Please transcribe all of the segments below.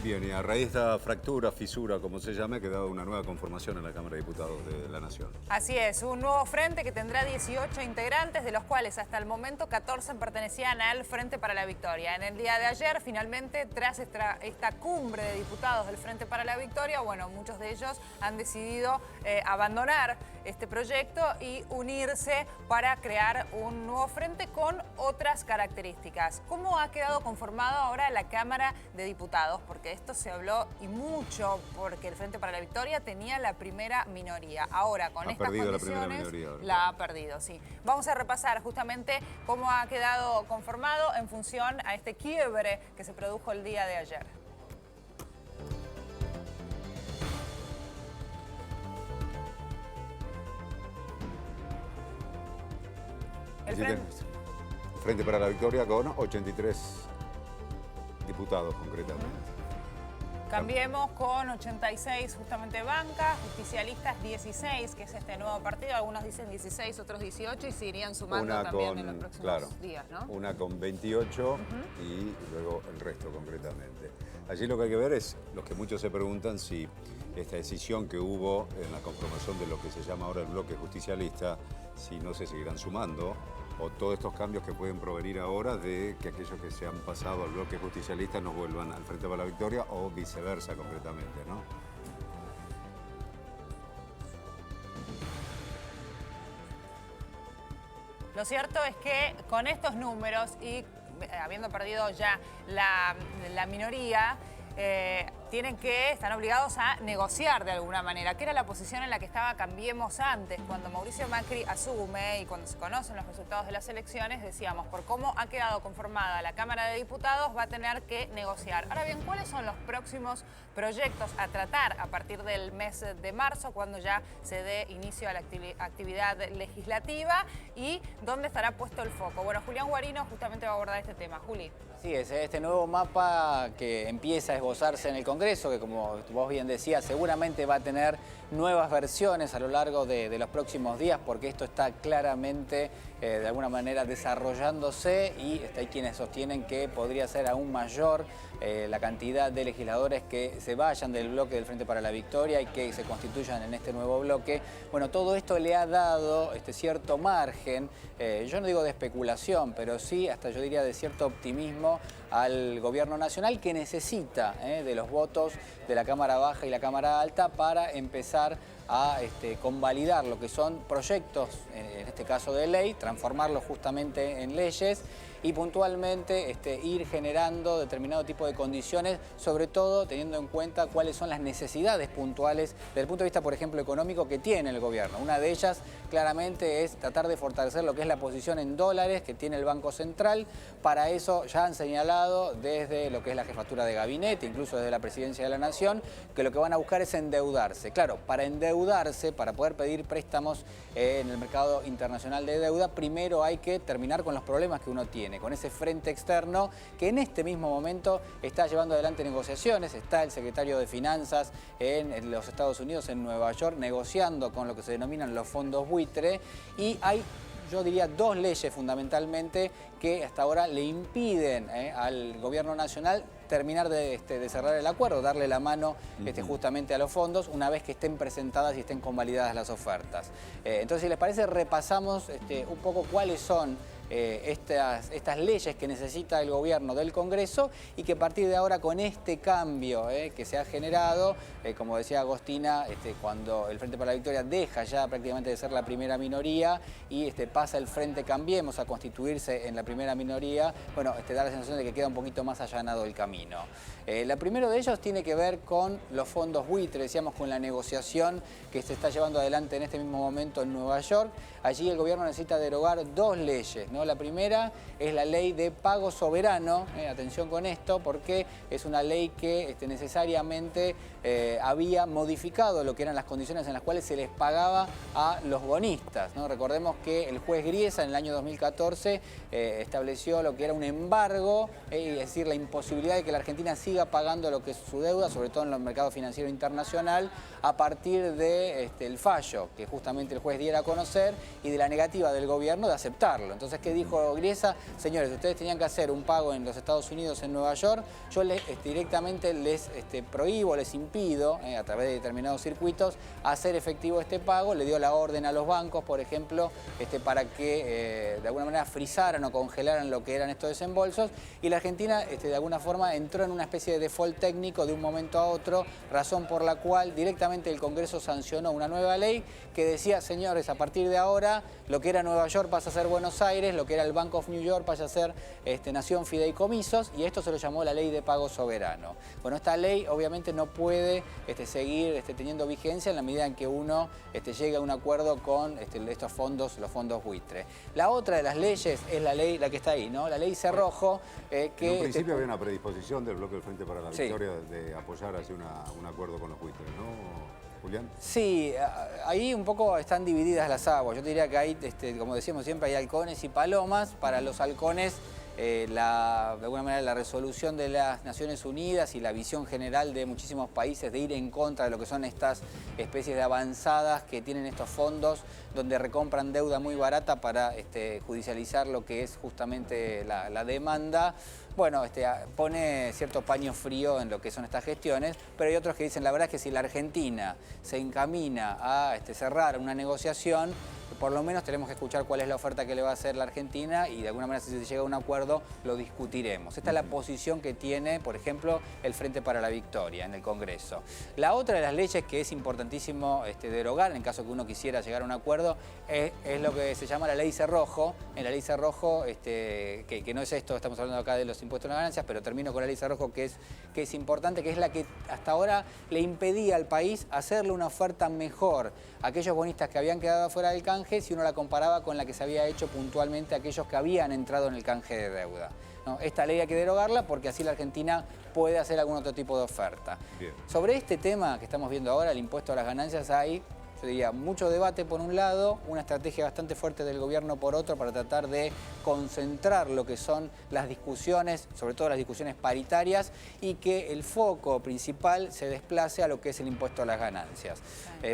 Bien, y a raíz de esta fractura, fisura, como se llame, ha quedado una nueva conformación en la Cámara de Diputados de la Nación. Así es, un nuevo frente que tendrá 18 integrantes, de los cuales hasta el momento 14 pertenecían al Frente para la Victoria. En el día de ayer, finalmente, tras esta cumbre de diputados del Frente para la Victoria, bueno, muchos de ellos han decidido abandonar este proyecto y unirse para crear un nuevo frente con otras características. ¿Cómo ha quedado conformado ahora la Cámara de Diputados? Porque esto se habló y mucho, porque el Frente para la Victoria tenía la primera minoría. Ahora, con estas condiciones, la ha perdido, sí. Vamos a repasar justamente cómo ha quedado conformado en función a este quiebre que se produjo el día de ayer. Frente para la Victoria con 83 diputados concretamente. Cambiemos con 86 justamente banca, justicialistas 16, que es este nuevo partido. Algunos dicen 16, otros 18 y se irían sumando también en los próximos días, ¿no? Una con 28 y luego el resto concretamente. Allí lo que hay que ver es, los que muchos se preguntan, si esta decisión que hubo en la conformación de lo que se llama ahora el bloque justicialista, si no se seguirán sumando, o todos estos cambios que pueden provenir ahora de que aquellos que se han pasado al bloque justicialista no vuelvan al Frente para la Victoria o viceversa concretamente, ¿no? Lo cierto es que con estos números y habiendo perdido ya la minoría, están obligados a negociar de alguna manera, que era la posición en la que estaba Cambiemos antes. Cuando Mauricio Macri asume y cuando se conocen los resultados de las elecciones, decíamos, por cómo ha quedado conformada la Cámara de Diputados, va a tener que negociar. Ahora bien, ¿cuáles son los próximos proyectos a tratar a partir del mes de marzo, cuando ya se dé inicio a la actividad legislativa, y dónde estará puesto el foco? Bueno, Julián Guarino justamente va a abordar este tema. Juli. Sí, es este nuevo mapa que empieza a esbozarse en el Congreso, que como vos bien decías, seguramente va a tener nuevas versiones a lo largo de los próximos días, porque esto está claramente, de alguna manera, desarrollándose y hay quienes sostienen que podría ser aún mayor la cantidad de legisladores que se vayan del bloque del Frente para la Victoria y que se constituyan en este nuevo bloque. Bueno, todo esto le ha dado cierto margen, yo no digo de especulación, pero sí, hasta yo diría de cierto optimismo al gobierno nacional, que necesita de los votos de la Cámara Baja y la Cámara Alta para empezar a convalidar lo que son proyectos, en este caso de ley, transformarlos justamente en leyes y puntualmente ir generando determinado tipo de condiciones, sobre todo teniendo en cuenta cuáles son las necesidades puntuales desde el punto de vista, por ejemplo, económico que tiene el gobierno. Una de ellas claramente es tratar de fortalecer lo que es la posición en dólares que tiene el Banco Central. Para eso ya han señalado desde lo que es la jefatura de gabinete, incluso desde la Presidencia de la Nación, que lo que van a buscar es endeudarse. Claro, para endeudarse, para poder pedir préstamos en el mercado internacional de deuda, primero hay que terminar con los problemas que uno tiene, con ese frente externo que en este mismo momento está llevando adelante negociaciones. Está el secretario de Finanzas en los Estados Unidos, en Nueva York, negociando con lo que se denominan los fondos buitre, y hay, yo diría, dos leyes fundamentalmente que hasta ahora le impiden al gobierno nacional terminar de cerrar el acuerdo, darle la mano justamente a los fondos una vez que estén presentadas y estén convalidadas las ofertas. Entonces, si les parece, repasamos un poco cuáles son estas leyes que necesita el gobierno del Congreso y que a partir de ahora, con este cambio que se ha generado, como decía Agostina, cuando el Frente para la Victoria deja ya prácticamente de ser la primera minoría y pasa el Frente Cambiemos a constituirse en la primera minoría, bueno, da la sensación de que queda un poquito más allanado el camino. El primero de ellos tiene que ver con los fondos buitre, decíamos, con la negociación que se está llevando adelante en este mismo momento en Nueva York. Allí el gobierno necesita derogar dos leyes, ¿no? La primera es la ley de pago soberano, atención con esto, porque es una ley que necesariamente había modificado lo que eran las condiciones en las cuales se les pagaba a los bonistas, ¿no? Recordemos que el juez Griesa en el año 2014 estableció lo que era un embargo, es decir, la imposibilidad de que la Argentina siga pagando lo que es su deuda, sobre todo en el mercado financiero internacional, a partir de el fallo que justamente el juez diera a conocer y de la negativa del gobierno de aceptarlo. Entonces, que dijo Griesa, señores, ustedes tenían que hacer un pago en los Estados Unidos, en Nueva York, yo directamente les prohíbo, les impido, a través de determinados circuitos, hacer efectivo este pago. Le dio la orden a los bancos, por ejemplo, para que de alguna manera frizaran o congelaran lo que eran estos desembolsos, y la Argentina de alguna forma entró en una especie de default técnico de un momento a otro, razón por la cual directamente el Congreso sancionó una nueva ley que decía, señores, a partir de ahora lo que era Nueva York pasa a ser Buenos Aires, lo que era el Bank of New York pasa a ser Nación Fideicomisos, y esto se lo llamó la Ley de Pago Soberano. Bueno, esta ley obviamente no puede seguir teniendo vigencia en la medida en que uno llegue a un acuerdo con estos fondos, los fondos buitre. La otra de las leyes es la que está ahí, ¿no? La Ley Cerrojo, que... En un principio había una predisposición del bloque del Frente para la Sí. Victoria de apoyar así un acuerdo con los buitres, ¿no, Julián? Sí, ahí un poco están divididas las aguas. Yo te diría que hay, como decíamos siempre, hay halcones y palomas. Para los halcones, de alguna manera la resolución de las Naciones Unidas y la visión general de muchísimos países de ir en contra de lo que son estas especies de avanzadas que tienen estos fondos, donde recompran deuda muy barata para judicializar lo que es justamente la demanda. Bueno, pone cierto paño frío en lo que son estas gestiones, pero hay otros que dicen, la verdad es que si la Argentina se encamina a cerrar una negociación, por lo menos tenemos que escuchar cuál es la oferta que le va a hacer la Argentina y de alguna manera si se llega a un acuerdo lo discutiremos. Esta es la posición que tiene, por ejemplo, el Frente para la Victoria en el Congreso. La otra de las leyes que es importantísimo derogar, en caso que uno quisiera llegar a un acuerdo, es lo que se llama la Ley Cerrojo. En la Ley Cerrojo, que no es esto, estamos hablando acá de los impuestos a las ganancias, pero termino con la Ley Cerrojo que es importante, que es la que hasta ahora le impedía al país hacerle una oferta mejor a aquellos bonistas que habían quedado fuera del canje si uno la comparaba con la que se había hecho puntualmente a aquellos que habían entrado en el canje de deuda, ¿no? Esta ley hay que derogarla porque así la Argentina puede hacer algún otro tipo de oferta. Bien. Sobre este tema que estamos viendo ahora, el impuesto a las ganancias, hay, yo diría, mucho debate por un lado, una estrategia bastante fuerte del gobierno por otro para tratar de concentrar lo que son las discusiones, sobre todo las discusiones paritarias, y que el foco principal se desplace a lo que es el impuesto a las ganancias.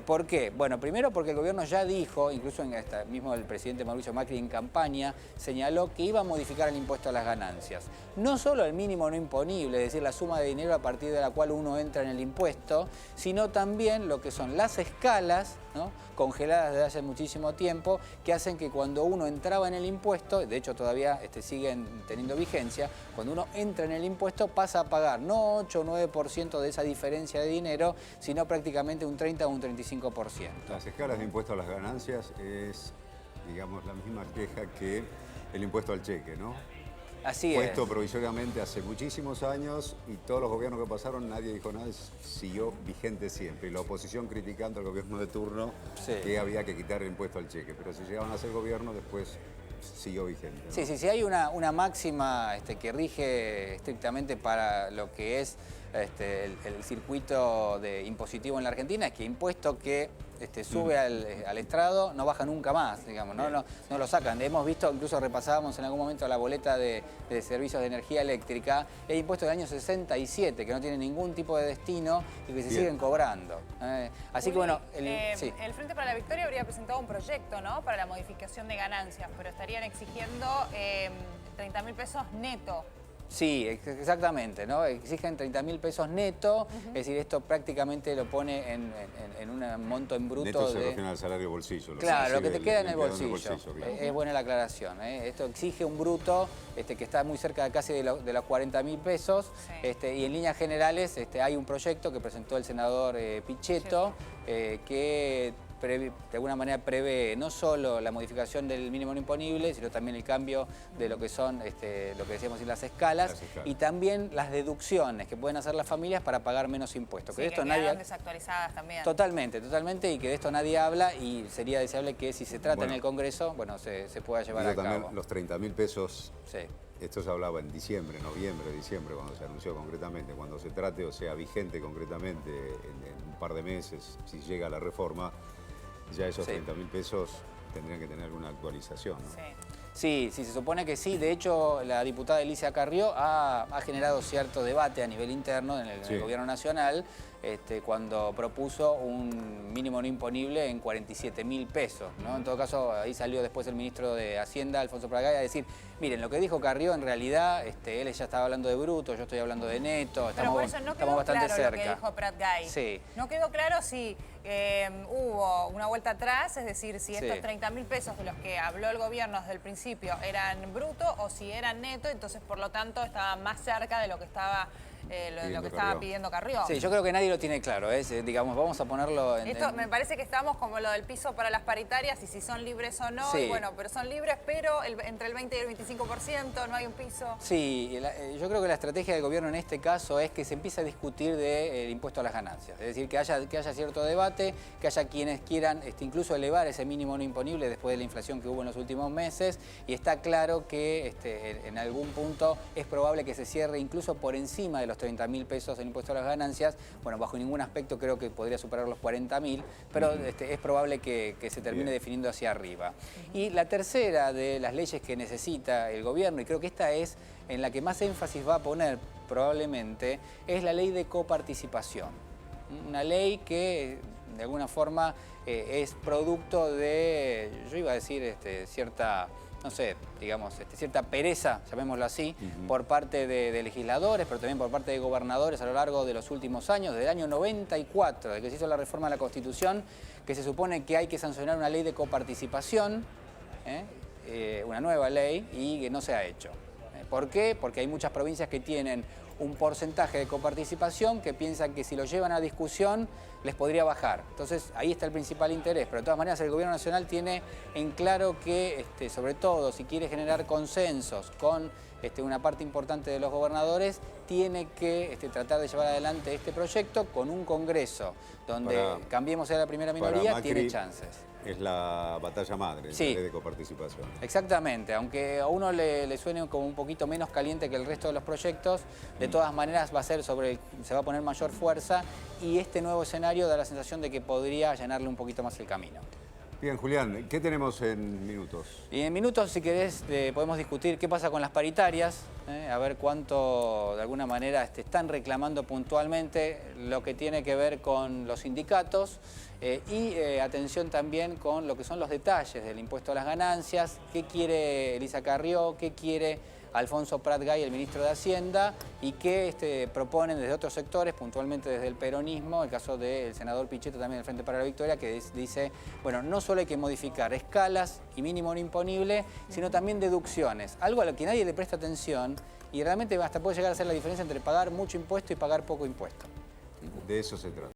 ¿Por qué? Bueno, primero porque el gobierno ya dijo, incluso mismo el presidente Mauricio Macri en campaña, señaló que iba a modificar el impuesto a las ganancias. No solo el mínimo no imponible, es decir, la suma de dinero a partir de la cual uno entra en el impuesto, sino también lo que son las escalas, ¿no?, congeladas desde hace muchísimo tiempo, que hacen que cuando uno entraba en el impuesto, de hecho todavía siguen teniendo vigencia, cuando uno entra en el impuesto pasa a pagar no 8 o 9% de esa diferencia de dinero, sino prácticamente un 30 o un 35%. Las escalas de impuesto a las ganancias es, digamos, la misma queja que el impuesto al cheque, ¿no? Así Puesto es. provisoriamente hace muchísimos años y todos los gobiernos que pasaron nadie dijo nada, siguió vigente siempre. Y la oposición criticando al gobierno de turno Sí. que había que quitar el impuesto al cheque. Pero si llegaban a ser gobierno después siguió vigente, ¿no? Sí, hay una máxima que rige estrictamente para lo que es el circuito impositivo en la Argentina, es que impuesto que sube al estrado no baja nunca más, digamos, no lo sacan. Hemos visto, incluso repasábamos en algún momento la boleta de servicios de energía eléctrica, el impuesto del año 67, que no tiene ningún tipo de destino y que se siguen cobrando. Así que bueno, sí. El Frente para la Victoria habría presentado un proyecto, ¿no?, para la modificación de ganancias, pero estarían exigiendo 30.000 pesos neto. Sí, exactamente, ¿no? Exigen 30.000 pesos neto, es decir, esto prácticamente lo pone en un monto en bruto Neto se de... refiere al salario bolsillo. Claro, lo que te queda en el queda bolsillo. claro. Es buena la aclaración, ¿eh? Esto exige un bruto que está muy cerca de casi de los 40.000 pesos. Sí. Y en líneas generales hay un proyecto que presentó el senador Pichetto que de alguna manera prevé no solo la modificación del mínimo no imponible, sino también el cambio de lo que son, lo que decíamos, las escalas, y también las deducciones que pueden hacer las familias para pagar menos impuestos. Sí, que de esto que nadie... quedaron desactualizadas también. Totalmente, y que de esto nadie habla, y sería deseable que si se trata en el Congreso, bueno, se pueda llevar a cabo. También los 30.000 pesos, Sí. esto se hablaba en diciembre, noviembre, diciembre, cuando se anunció concretamente. Cuando se trate o sea vigente concretamente en un par de meses, si llega la reforma, ya esos 30.000 pesos tendrían que tener alguna actualización, ¿no? Sí. Sí, sí, se supone que sí. De hecho, la diputada Alicia Carrió ha generado cierto debate a nivel interno en el Gobierno Nacional cuando propuso un mínimo no imponible en 47.000 pesos, ¿no? En todo caso, ahí salió después el ministro de Hacienda, Alfonso Prat Gay, a decir, miren, lo que dijo Carrió en realidad, él ya estaba hablando de bruto, yo estoy hablando de neto, Pero por eso no quedó bastante claro cerca. lo que dijo Prat Gay. Sí. No quedó claro si hubo una vuelta atrás, es decir, si estos 30.000 pesos de los que habló el gobierno desde el principio eran bruto o si eran neto, entonces por lo tanto estaba más cerca de lo que estaba pidiendo Carrió. Sí, yo creo que nadie lo tiene claro, digamos, vamos a ponerlo en... Esto me parece que estamos como lo del piso para las paritarias y si son libres o no, y bueno, pero son libres, pero entre el 20 y el 25% no hay un piso. Sí, yo creo que la estrategia del gobierno en este caso es que se empiece a discutir del impuesto a las ganancias, es decir, que haya cierto debate, que haya quienes quieran incluso elevar ese mínimo no imponible después de la inflación que hubo en los últimos meses, y está claro que en algún punto es probable que se cierre incluso por encima de los 30.000 pesos el impuesto a las ganancias. Bueno, bajo ningún aspecto creo que podría superar los 40.000, pero es probable que se termine definiendo hacia arriba. Y la tercera de las leyes que necesita el gobierno, y creo que esta es en la que más énfasis va a poner probablemente, es la ley de coparticipación. Una ley que de alguna forma es producto de, yo iba a decir, cierta... no sé, digamos, cierta pereza, llamémoslo así, por parte de legisladores, pero también por parte de gobernadores a lo largo de los últimos años, desde el año 94, de que se hizo la reforma de la Constitución, que se supone que hay que sancionar una ley de coparticipación, una nueva ley, y que no se ha hecho. ¿Por qué? Porque hay muchas provincias que tienen un porcentaje de coparticipación que piensan que si lo llevan a discusión les podría bajar. Entonces ahí está el principal interés, pero de todas maneras el gobierno nacional tiene en claro que, sobre todo si quiere generar consensos con una parte importante de los gobernadores, tiene que tratar de llevar adelante este proyecto con un congreso donde Cambiemos sea la primera minoría, Macri, tiene chances. Es la batalla madre, la ley de coparticipación. Exactamente, aunque a uno le suene como un poquito menos caliente que el resto de los proyectos, de todas maneras se va a poner mayor fuerza y este nuevo escenario da la sensación de que podría allanarle un poquito más el camino. Bien, Julián, ¿qué tenemos en minutos? Y en minutos, si querés, podemos discutir qué pasa con las paritarias, a ver cuánto, de alguna manera, están reclamando puntualmente lo que tiene que ver con los sindicatos y atención también con lo que son los detalles del impuesto a las ganancias, qué quiere Elisa Carrió, qué quiere Alfonso Prat Gay, el ministro de Hacienda, y qué proponen desde otros sectores, puntualmente desde el peronismo, el caso del senador Pichetto también del Frente para la Victoria, que dice, bueno, no solo hay que modificar escalas y mínimo no imponible, sino también deducciones, algo a lo que nadie le presta atención y realmente hasta puede llegar a ser la diferencia entre pagar mucho impuesto y pagar poco impuesto. De eso se trata.